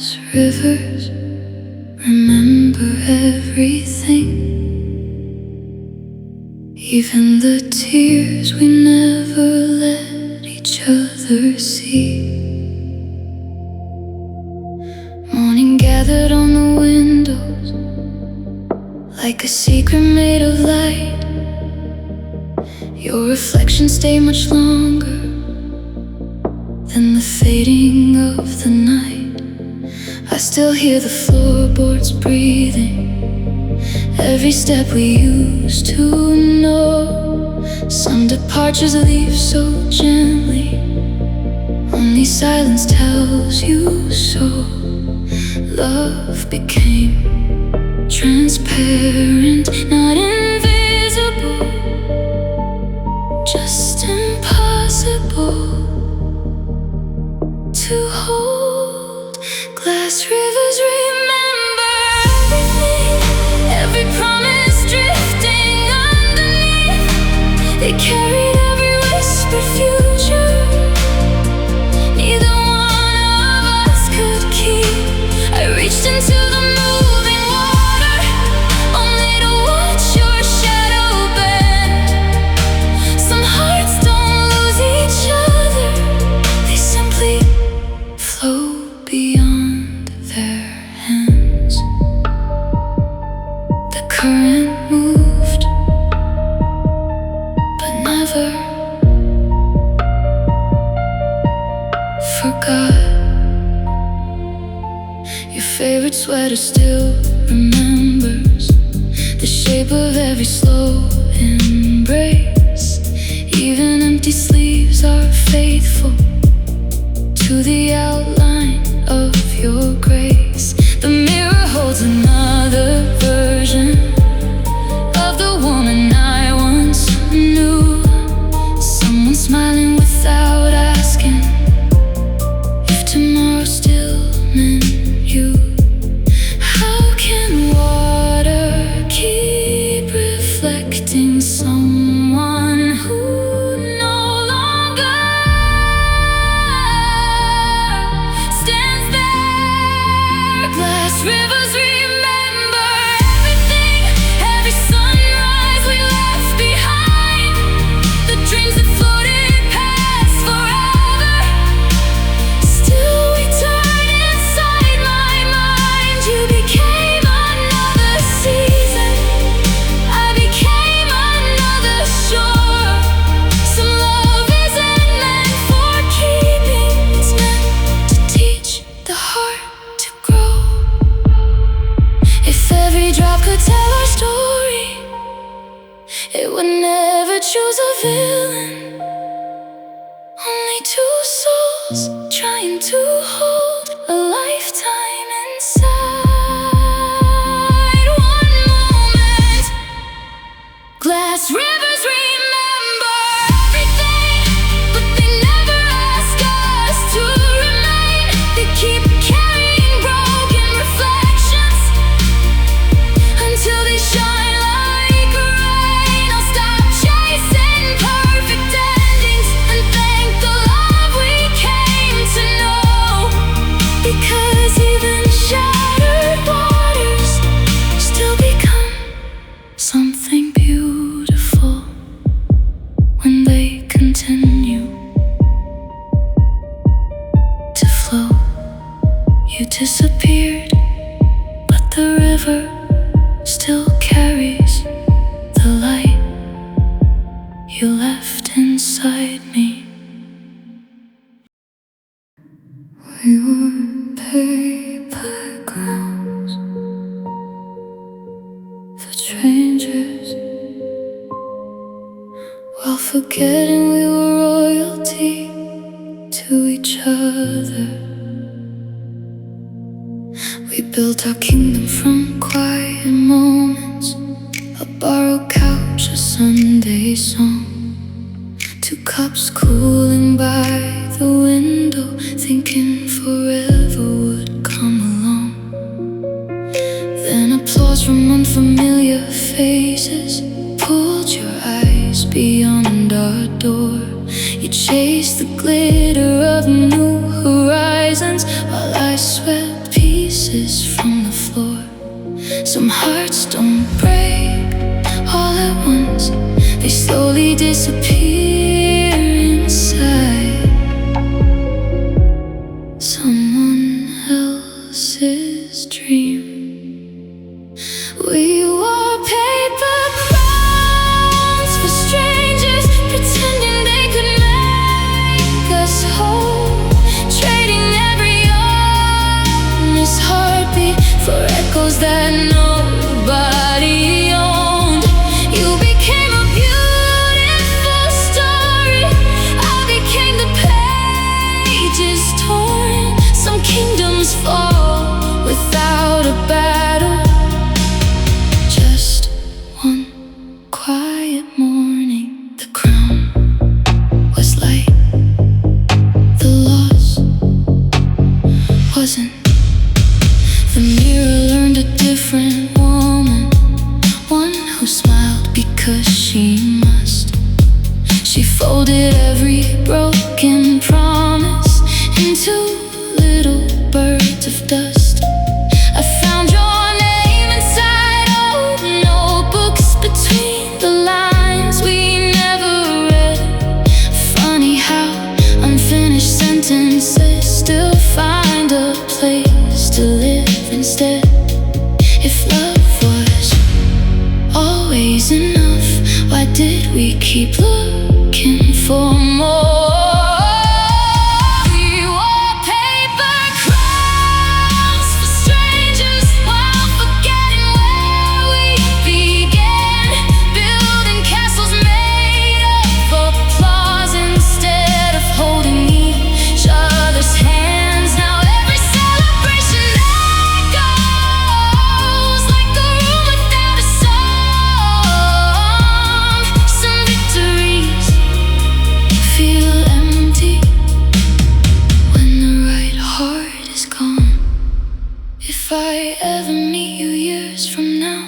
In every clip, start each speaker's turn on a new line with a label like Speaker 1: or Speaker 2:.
Speaker 1: glass rivers, remember everything, even the tears we never let each other see. Morning gathered on the windows like a secret made of light. Your reflection stayed much longer than the fading of the night. I still hear the floorboards breathing, every step we used to know. Some departures leave so gently, only silence tells you so. Love became transparent, not invisible, just impossible to hold. Glass rivers, remember everything, every promise drifting underneath. It carried every whispered future neither one of us could keep. I reached into the moving water only to watch your shadow bend. Some hearts don't lose each other, they simply float beyond their hands. The current moved, but never forgot. Your favorite sweater still remembers the shape of every slow embrace. Even empty sleeves are faithful to the outline of your grace. The mirror holds another version of the woman I once knew. Someone smiling without asking if tomorrow still meant you. How can water keep reflecting someone who no longer stands there? Glass rivers, remember everything, every sunrise we left behind, the dreams that floated past forever. Still we turn inside my mind. You became another season, I became another shore. Some love isn't meant for keeping, it's meant to teach the heart to grow. If every drop could tell our story, it would never choose a villain. Only two souls trying to hold a lifetime inside one moment. Glass rivers, remember everything, but they never ask us to remain. They keep carrying broken reflections until they shine like rain. I'll stop chasing perfect endings and thank the love we came to know. Because even shattered waters still become something beautiful when they continue to flow. You disappeared, but the river still carries the light you left inside me. We were paper crowns for strangers, while forgetting we were royalty to each other. We built our kingdom from quiet moments, a borrowed couch, a Sunday song, 2 cups cooling by the window, thinking forever would come along. Then applause from unfamiliar faces pulled your eyes beyond our door. You chased the glitter of new horizons while I swept pieces from the floor. Some hearts don't break all at once, they slowly disappear inside someone else's dream. We wore paper crowns for strangers, pretending they could make us whole, trading every honest heartbeat for echoes that nobody owned. You became a beautiful story, I became the pages torn. Some kingdoms fall without a battle. Just one quiet morning, the crown was light. The loss wasn't. The mirror learned a different woman, one who smiled because she must. She folded every broken promise into little birds of dust. I found your name inside old notebooks, between the lines we never read. Funny how unfinished sentences still find a place to live instead. If love was always enough, why did we keep looking for more? We wore paper crowns for strangers while forgetting where we began, building castles made of applause instead of holding each other's hands. Now every celebration echoes like a room without a song. Some victories feel empty when the right heart is gone. If I ever meet you years from now,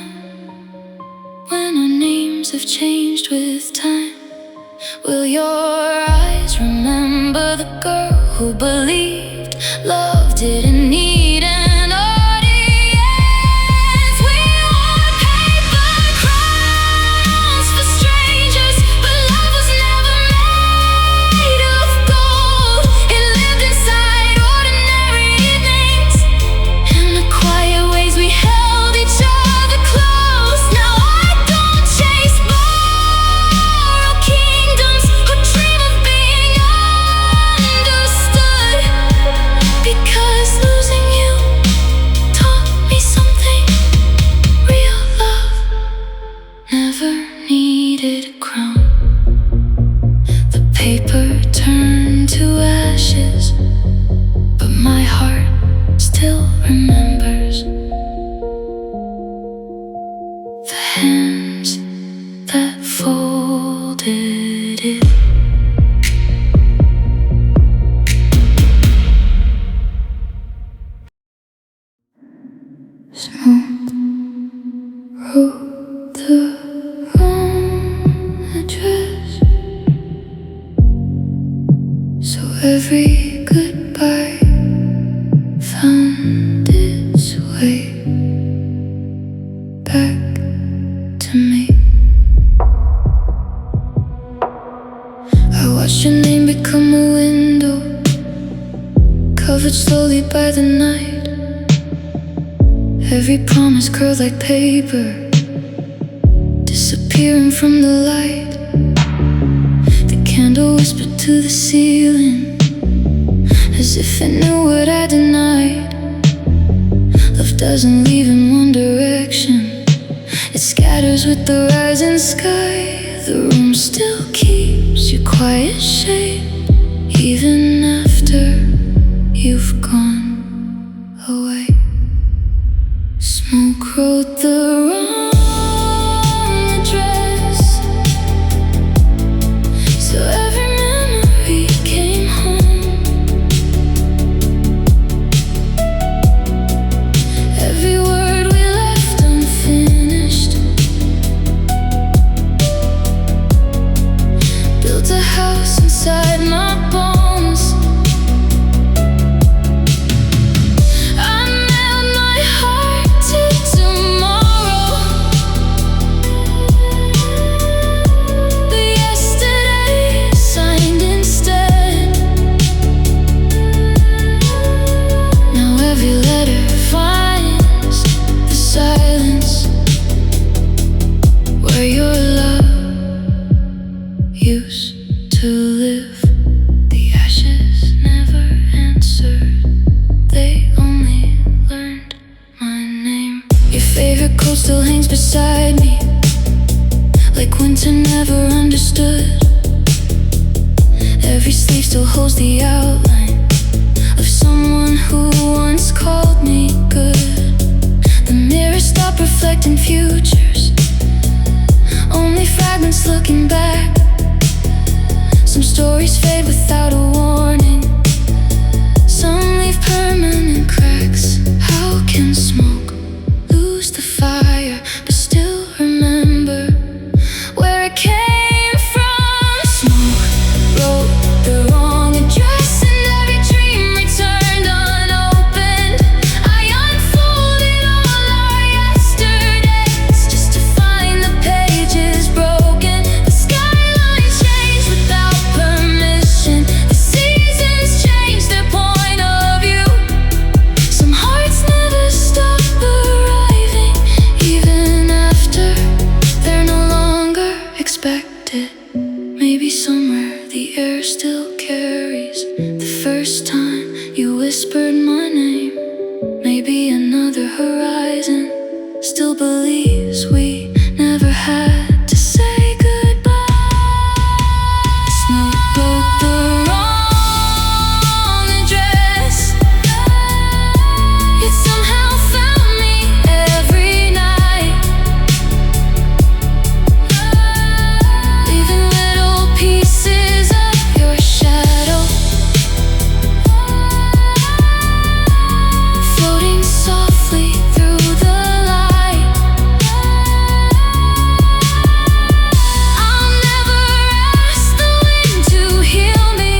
Speaker 1: when our names have changed with time, will your eyes remember the girl who believed love didn't need an audience? We wore paper crowns for strangers, but love was never made of gold. It lived inside ordinary evenings, in the quiet ways we held each other close. Now I don't chase moral kingdoms or dream of being understood, because losing you taught me something. Real love never needed a crown. The paper turned to ashes, but my heart still remembers the hands that folded it. Smoke wrote the wrong address, so every goodbye found its way back to me. I watched your name become a window, covered slowly by the night. Every promise curled like paper, disappearing from the light. The candle whispered to the ceiling, as if it knew what I denied. Love doesn't leave in one direction, it scatters with the rising sky. The room still keeps your quiet shape, even after you've gone away. Smoke wrote the wrong address, so every memory came home. Every word we left unfinished, built a house inside my bones. I met my letter finds the silence where your love used to live. The ashes never answered, they only learned my name. Your favorite coat still hangs beside me, like winter never understood. Every sleeve still holds the outline of someone who once called me good. The mirrors stop reflecting futures, only fragments looking back. Some stories fade without a warning, some leave permanent cracks. How can smoke lose the fire but still remember where it came from? Smoke wrote the wrong address, and every dream returned unopened. I unfolded all our yesterdays just to find the pages broken. The skyline changed without permission, the seasons changed their point of view. Some hearts never stop arriving, even after they're no longer expected. Maybe somewhere the air still carries the first time you whispered my name. Maybe another horizon still believes we never had to say goodbye. Smoke wrote the wrong address, it somehow found me every night, leaving little pieces of your shadow floating softly through the light. I'll never ask the wind to heal me,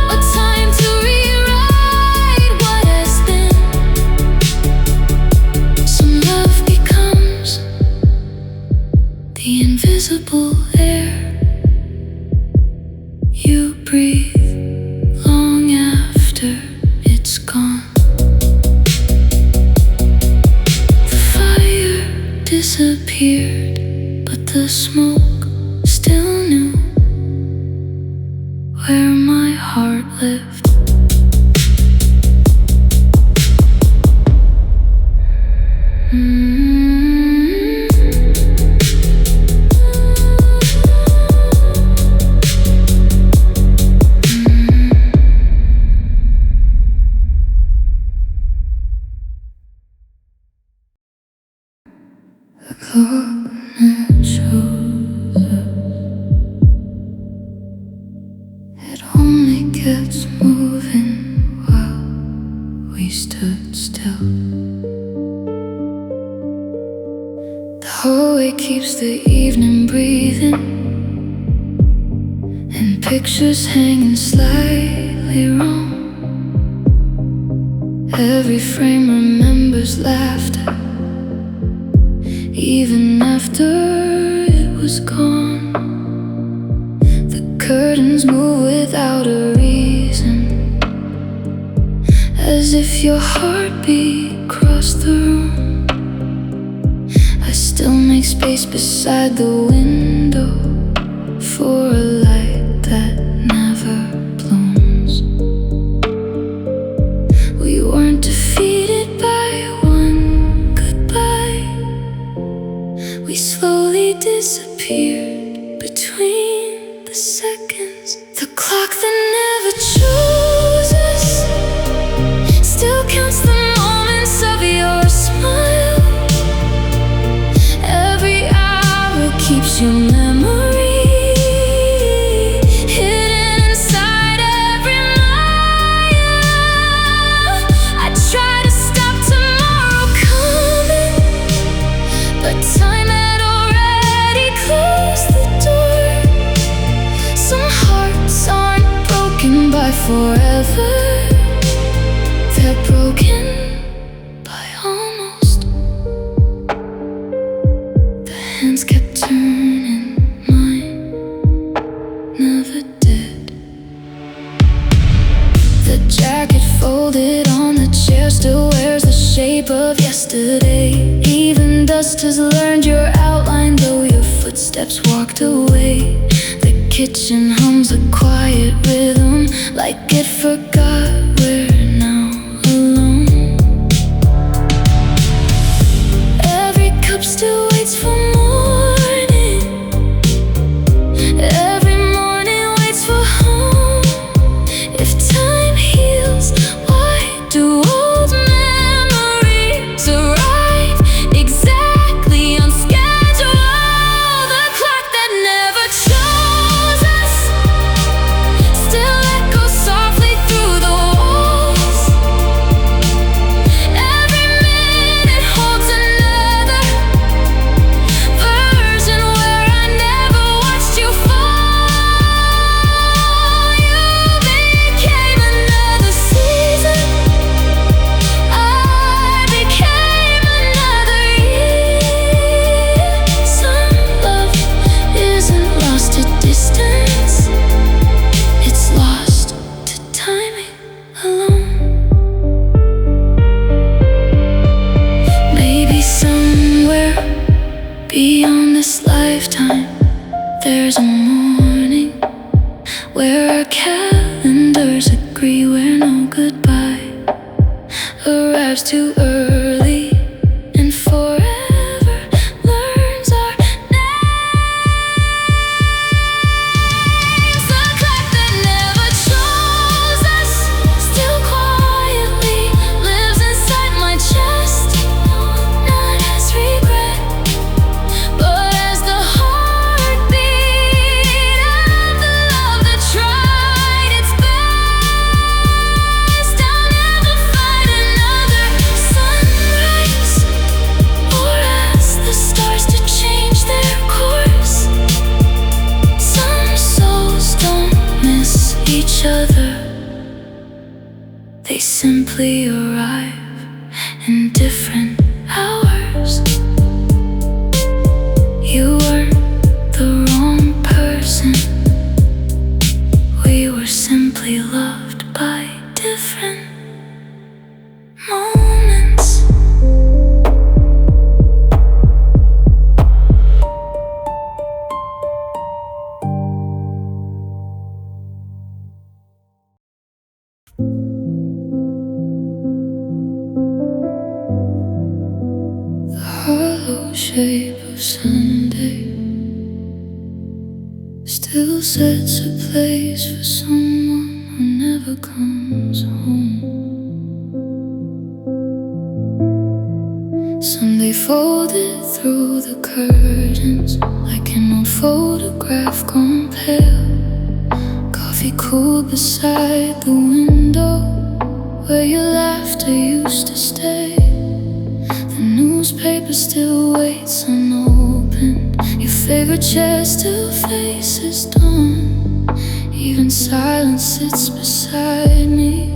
Speaker 1: or time to rewrite what has been. Some love becomes the invisible air you breathe long after it's gone. The fire disappeared, but the smoke still knew where my heart lived. The clock that shows us, it only gets moving while we stood still. The hallway keeps the evening breathing, and pictures hanging slightly wrong. Every frame remembers laughter, even after it was gone. The curtains move without a reason, as if your heartbeat crossed the room. I still make space beside the window for a light that never blooms. We weren't defeated by one goodbye, we slowly disappeared between the seconds. The clock that never chooses still counts the moments of your smile. Every hour keeps your memory hidden inside every mile. I try to stop tomorrow coming, but time had already closed the door. Some hearts aren't broken by forever, they're broken by almost. The hands kept turning, mine never did. The yesterday. Even dust has learned your outline, though your footsteps walked away. The kitchen hums a quiet rhythm, like it forgot we're now alone. Every cup still waits for morning. Every morning waits for home. If time heals, why do old memories arrive exactly on schedule? The clock that never chose us still echoes softly through the walls. Every minute holds another version where I never watched you fall. You became another season, I became another year. Some love isn't lost to distance, it's lost to timing alone. Maybe somewhere beyond this lifetime, there's a morning where our calendars agree where no goodbye arrives too early and forever learns our names. The clock that never chose us still quietly lives inside my chest, not as regret, but as the heartbeat of the love that tried its best. I'll never find another sunrise or ask the stars to change their course. Some souls don't miss each other, they simply arrive in different hours. You weren't the wrong person, we were simply loved by different moments. The hollow shape of Sunday still sets a place for someone who never comes home. Sunday folded through the curtains like an old photograph gone pale. Coffee cooled beside the window where your laughter used to stay. The newspaper still waits unopened, your favorite chair still faces dawn. Even silence sits beside me,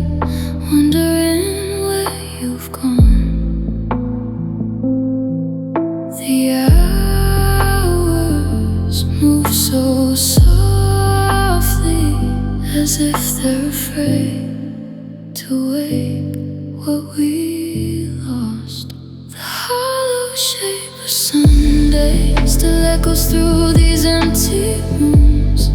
Speaker 1: wondering where you've gone. The hours move so softly, as if they're afraid to wake what we lost. The hollow shape of Sunday still echoes through these empty rooms.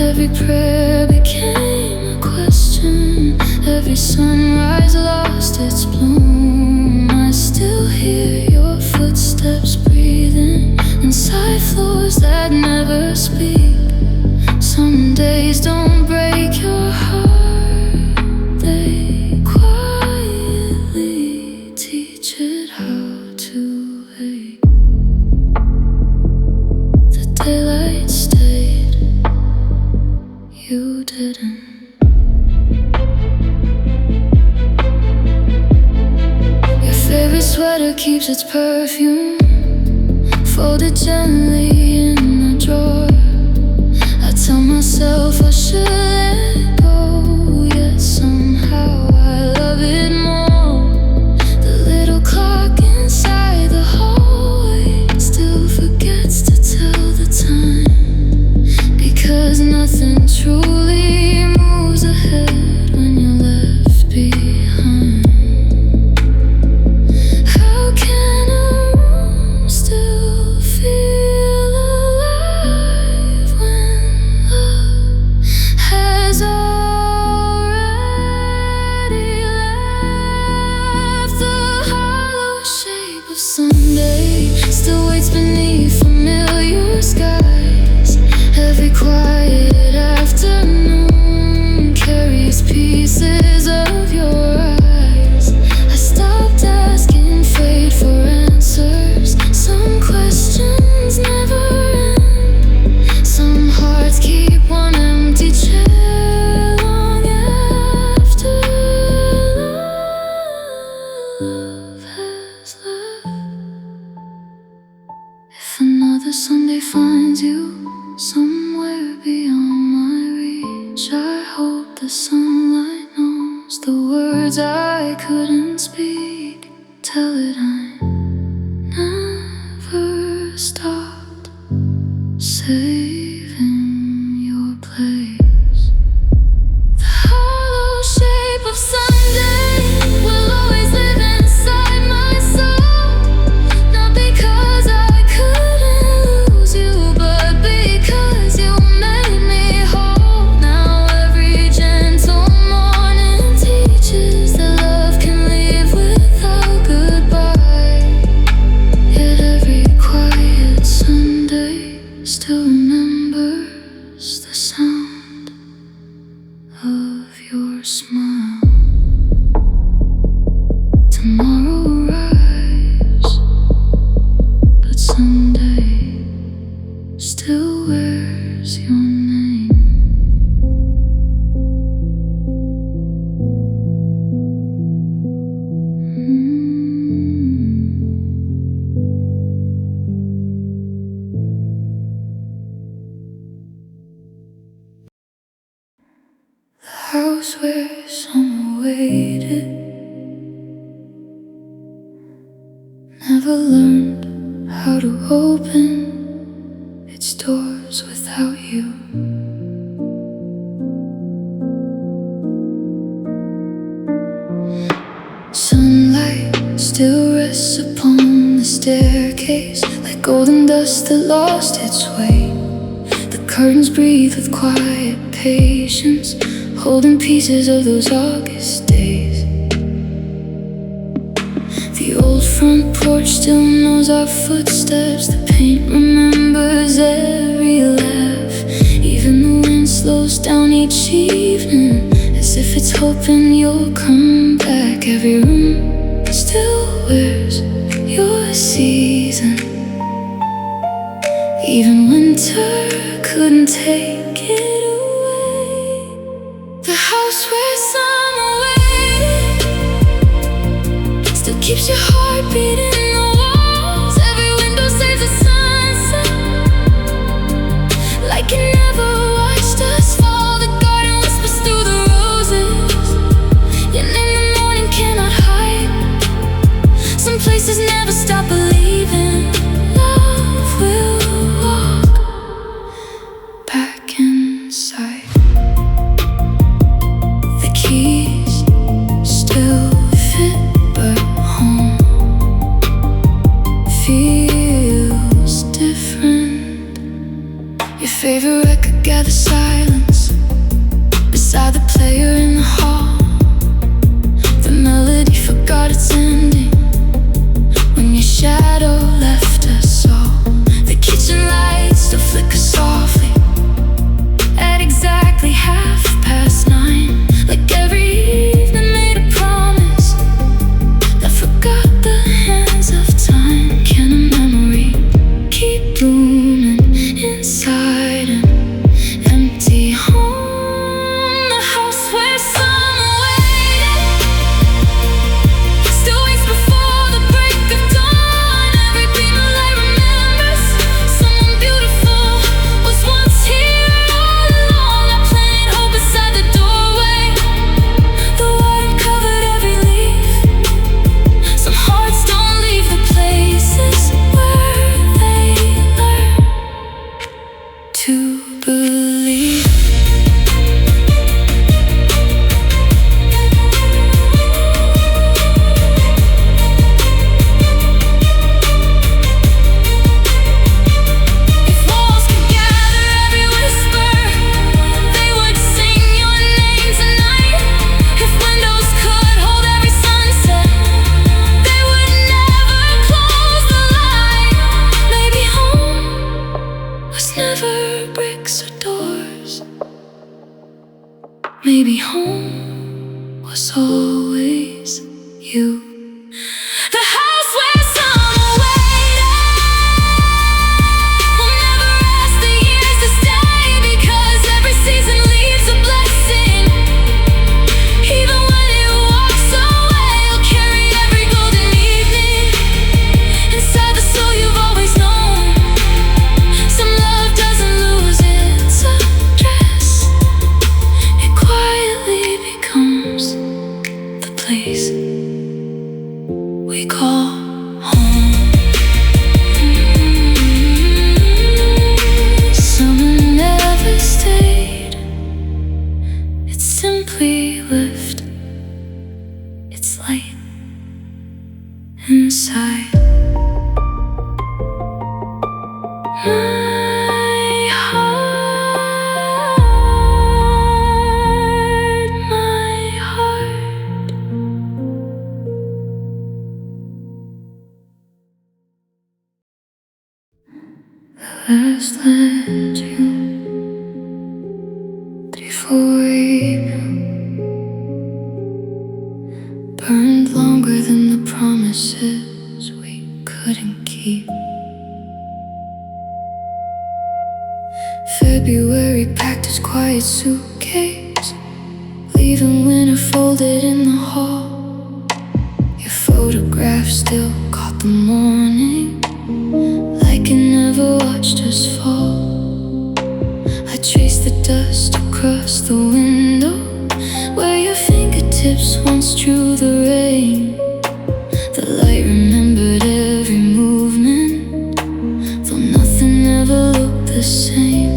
Speaker 1: Every prayer became a question, every sunrise lost its bloom. I still hear your footsteps breathing inside floors that never speak. Some days don't break your heart, they quietly teach it how to wake. The daylight stayed, you didn't. Your favorite sweater keeps its perfume folded gently in the drawer. I tell myself I should let go, yet somehow I love it more. The little clock inside the hallway still forgets to tell the time, because nothing truly moves ahead when you're left behind. How can quiet afternoon carries pieces of your eyes. I stopped asking fate for answers. Some questions never end. Some hearts keep one empty chair long after love has left. If another Sunday finds you somewhere beyond my reach, I hope the sunlight knows the words I couldn't speak. Tell it I never stopped saving your place. The hollow shape of Sunday will always live inside my soul. Not because I couldn't lose you, but because you made me whole. Now every gentle morning teaches that love can leave without goodbye. Yet every quiet Sunday still remembers the sound of your smile. Tomorrow arrives, but Sunday still wears your name. The house where summer waited never learned how to open its doors without you. Sunlight still rests upon the staircase like golden dust that lost its way. The curtains breathe with quiet patience, holding pieces of those August days. The old front porch still knows our footsteps. The paint remembers every laugh. Even the wind slows down each evening, as if it's hoping you'll come back. Every room still wears your season. Even winter couldn't take it away. The house where summer waited still keeps your heart beating the walls. Every window saves a sunset, like it never watched us fall. The garden whispers through the roses, yet in the morning cannot hide. Some places never stop believing love will walk back inside. The keys still fit, but home you. The house where summer waited will never ask the years to stay, because every season leaves a blessing. Even when it walks away, you'll carry every golden evening inside the soul you've always known. Some love doesn't lose its address, it quietly becomes the place we call home. Summer never stayed, it simply left its light inside my heart, my heart. Last land you before April burned longer than the promises we couldn't keep. February packed his quiet suitcase, leaving winter folded in the hall. Your photograph still caught the morning, like it never watched us fall. I traced the dust across the window where your fingertips once drew the rain. The light remembered every movement, though nothing ever looked the same.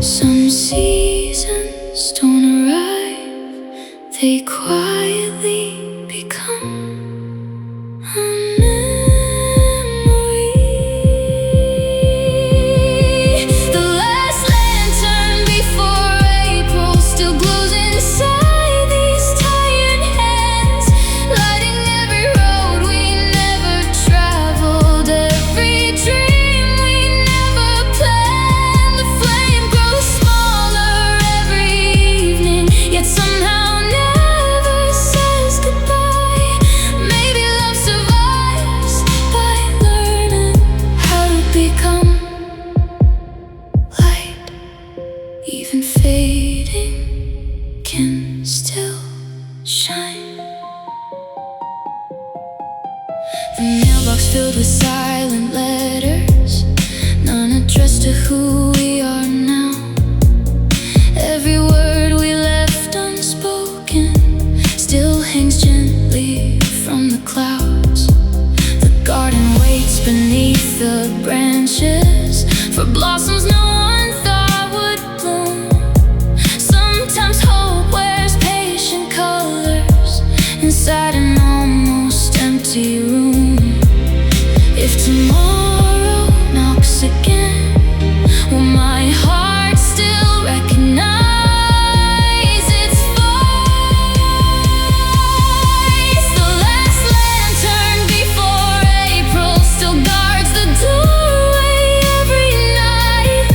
Speaker 1: Some seasons don't arrive, they quietly become a memory. The last lantern before April still glows inside these tired hands, lighting every road we never traveled, every dream we never planned. The flame grows smaller every evening, yet somehow never says goodbye. Maybe love survives by learning how to become light. Even fading can still shine. The mailbox filled with silent letters, none addressed to who we are now. Every word we left unspoken still hangs gently from the clouds. The garden waits beneath the branches for blossoms no one thought would bloom. Sometimes hope wears patient colors inside an almost empty room. If tomorrow knocks again, will my heart still recognize its voice? The last lantern before April still guards the doorway every night,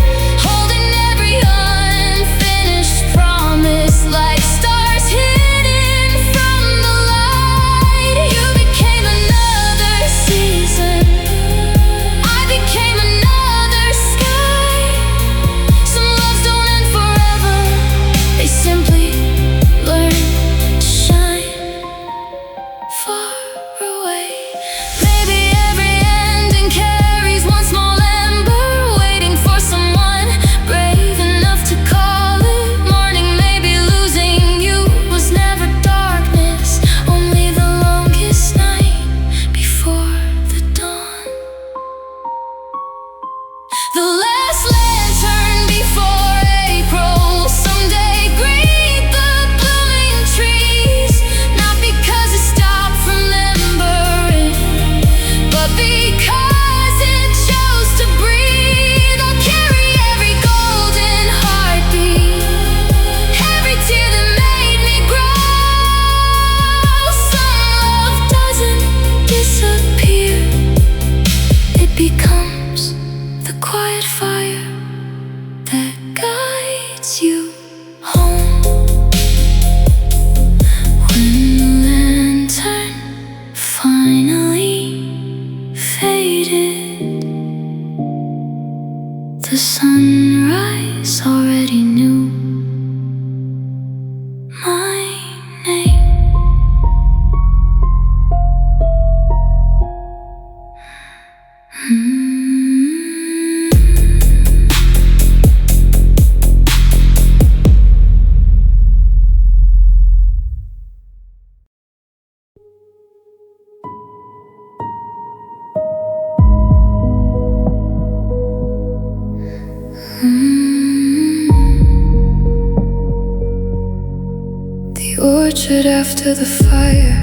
Speaker 1: orchard after the fire.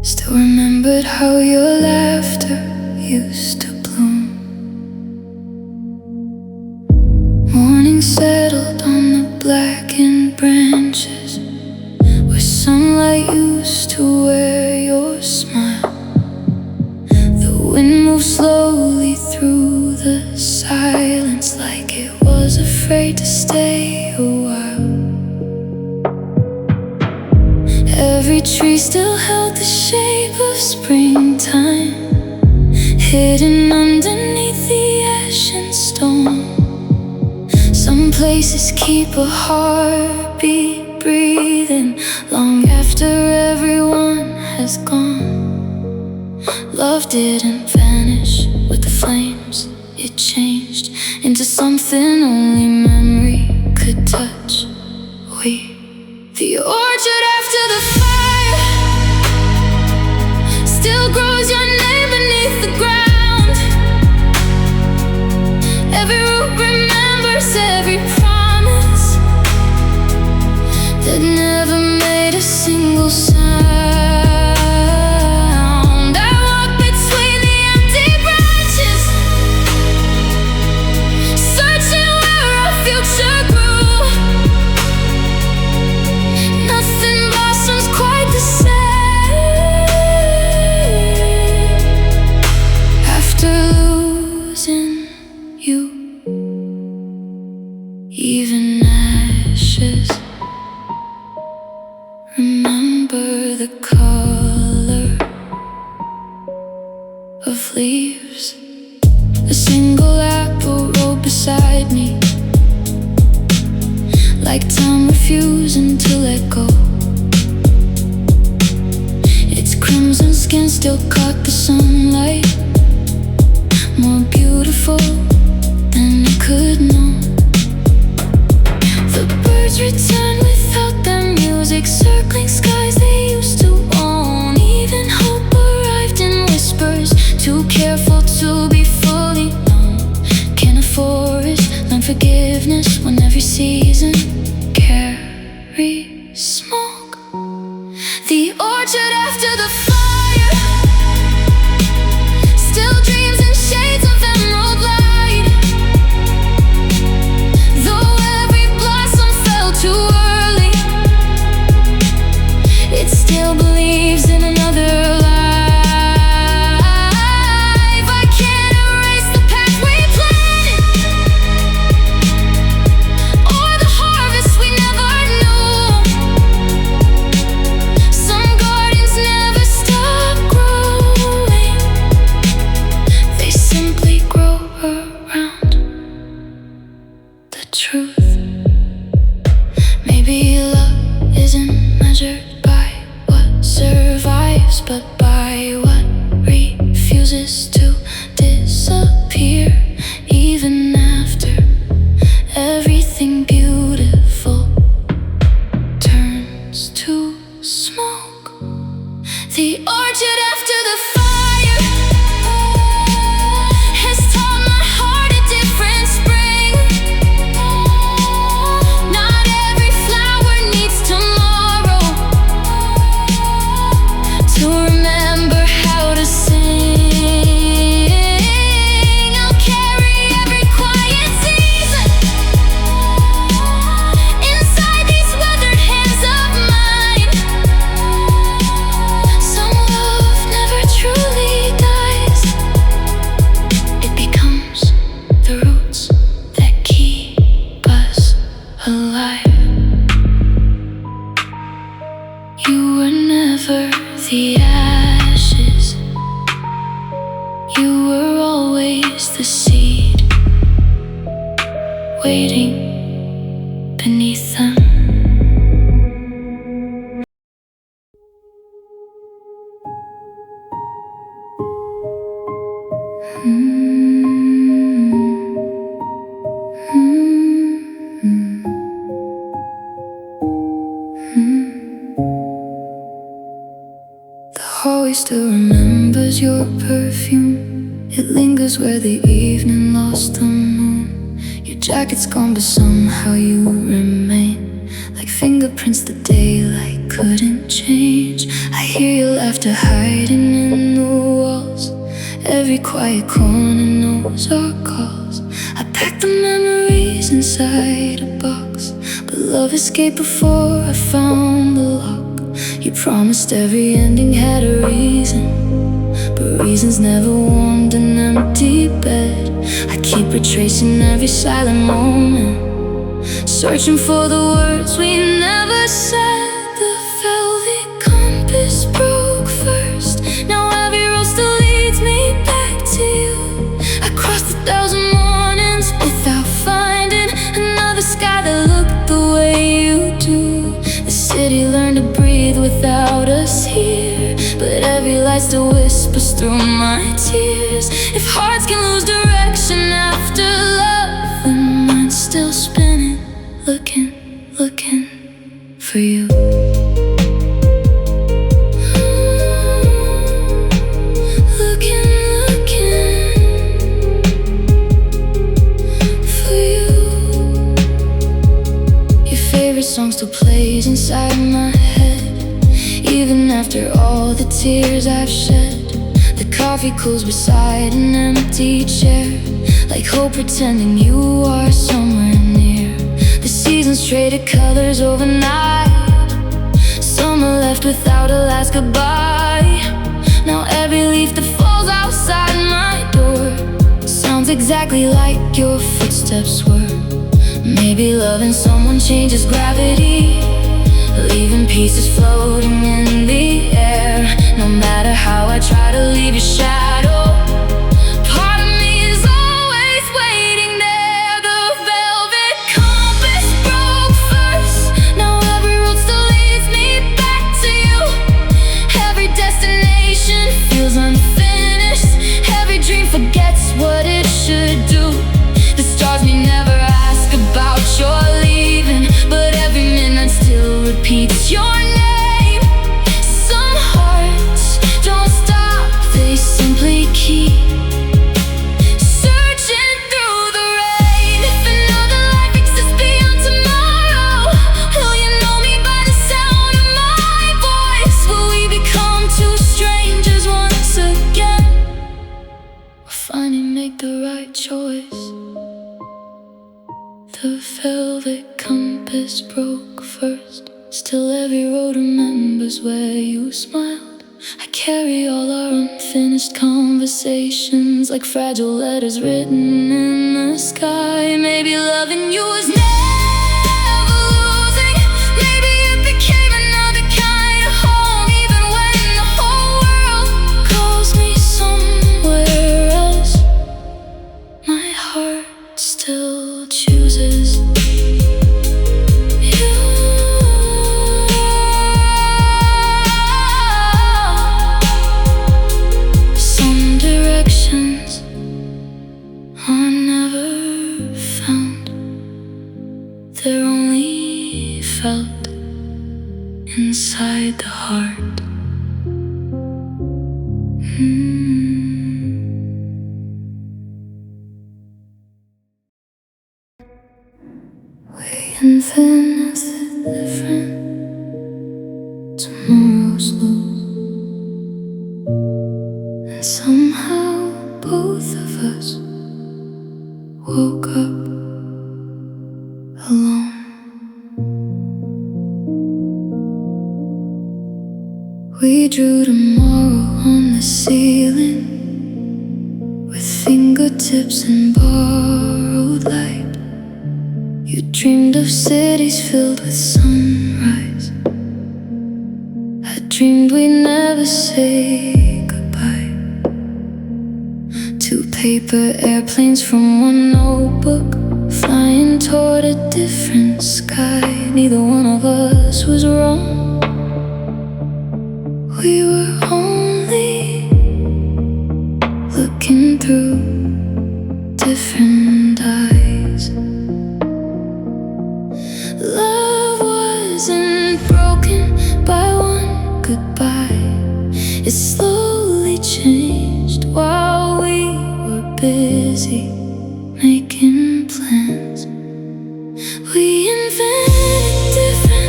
Speaker 1: Still remembered how your laughter used to bloom. Morning settled on the blackened branches, where sunlight used to wear your smile. The wind moved slowly through the silence, like it was afraid to stay a while. Every tree still held the shape of springtime, hidden underneath the ashen stone. Some places keep a heartbeat breathing long after everyone has gone. Love didn't vanish with the flames, it changed into something only memory could touch. The orchard after the fire still grows your name beneath the ground. Every root remembers every promise that never made a single sound. I walk between the empty branches, searching where our future grew. Nothing blossoms quite the same after losing you. Even ashes remember the color of leaves. A single apple rolled beside me, like time refusing to let go. Its crimson skin still caught the sunlight, more beautiful than it could know. The birds return without their music, circling skies they used to own. Even hope arrived in whispers, too careful to be fully known. Can a forest learn forgiveness when every season carries smoke? The orchard after the fire still dreams in shades of emerald light. Though every blossom fell too early, it still believes in another life. I can't erase the path we planted, or the harvest we never knew. Some gardens never stop growing, they simply grow around the truth. Maybe love isn't measured by what survives, but by what refuses to disappear. Even after everything beautiful turns to smoke. The orchard after the fire has taught my heart a different spring. Not every flower needs tomorrow to remember how to sing. I'll carry every quiet season inside these weathered hands of mine. Some love never truly dies, it becomes the roots that keep us alive. You were never the ashes, you were always the seed, waiting beneath them. The hallway still remembers your perfume. It lingers where the evening lost the moon. Your jacket's gone, but somehow you remain, like like fingerprints the daylight couldn't change. I hear your laughter hiding in the walls. Every quiet corner knows our calls. I packed the memories inside a box, but love escaped before I found the lock. You promised every ending had a reason, but reasons never warmed an empty bed. I keep retracing every silent moment, searching for the words we never said. The velvet compass broke first. Now every road still leads me back to you. I crossed 1,000 mornings without finding another sky that looked the way you do. The city learned to breathe without us here, but every light still whispers through my tears. If hearts can lose direction after love, then mine's still spinning, looking for you. Looking for you. Your favorite song still plays inside my head, even after all the tears I've shed. The coffee cools beside an empty chair, like hope pretending you are somewhere near. The seasons traded colors overnight. Summer left without a last goodbye. Now every leaf that falls outside my door sounds exactly like your footsteps were. Maybe loving someone changes gravity, leaving pieces floating in the air. No matter how I try to leave your shadow, part of me is always waiting there. The velvet compass broke first. Now every road still leads me back to you. Every destination feels unfinished. Every dream forgets what it should do. The stars may never ask about your leaving, but every midnight still repeats your name. Some hearts don't stop, they simply keep searching through the rain. If another life exists beyond tomorrow, will you know me by the sound of my voice? Will we become two strangers once again, or finally make the right choice? The velvet compass broke first. Still every road remembers where you smiled. I carry all our unfinished conversations like fragile letters written in the sky. Maybe loving you was never losing. Maybe it became another kind of home, even when the whole world calls me somewhere else. My heart still chooses you. Some directions are never found, they're only felt inside the heart. Infinite different tomorrows lose, and somehow both of us woke up alone. We drew tomorrow on the ceiling with fingertips and borrowed light. You dreamed of cities filled with sunrise. I dreamed we'd never say goodbye. Two paper airplanes from one notebook, flying toward a different sky. Neither one of us was wrong. We were only looking through different eyes. Love wasn't broken by one goodbye. It slowly changed while we were busy making plans. We invented different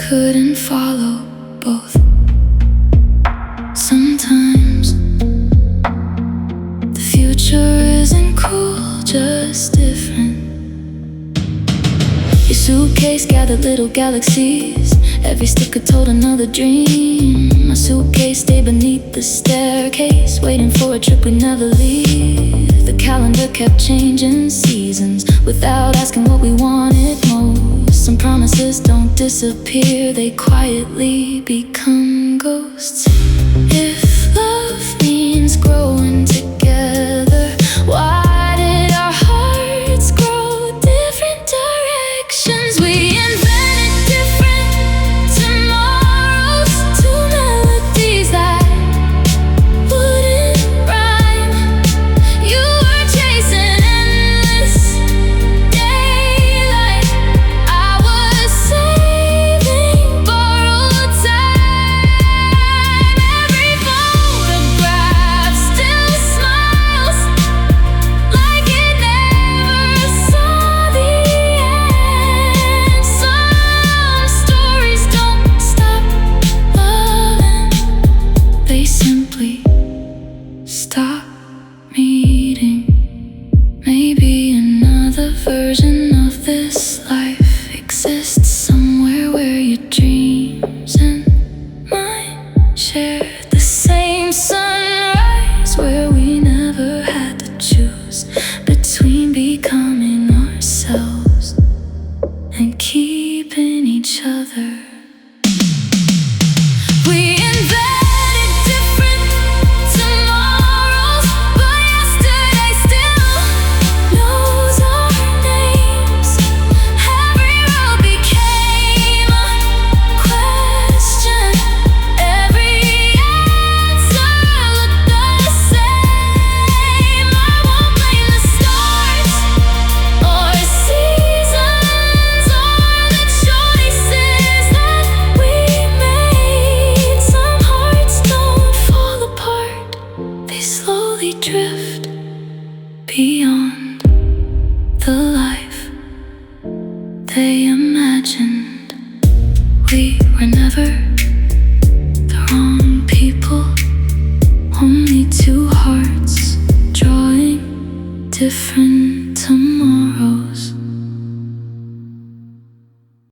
Speaker 1: couldn't follow both. Sometimes the future isn't cool, just different. Your suitcase gathered little galaxies. Every sticker told another dream. My suitcase stayed beneath the staircase, waiting for a trip we'd never leave. The calendar kept changing seasons without asking what we wanted most. Some promises don't disappear, they quietly become ghosts. If love means growing together, why did our hearts grow different directions? We invented different tomorrows, two melodies that wouldn't rhyme. You were chasing endless daylight, I was saving borrowed time. Every photograph still smiles like it never saw the end. Some stories don't stop loving, they simply stop meeting. Maybe another version of this life exists somewhere where your dreams and mine share the same sunrise, where we never had to choose between becoming ourselves and keeping each other. We invented different tomorrows, but yesterday still knows our names. Every road became a question, every answer looked the same. I won't blame the stars or seasons or the choices that we made. Some hearts don't fall apart, they slowly drift beyond the life they imagined. We were never the wrong people, only two hearts drawing different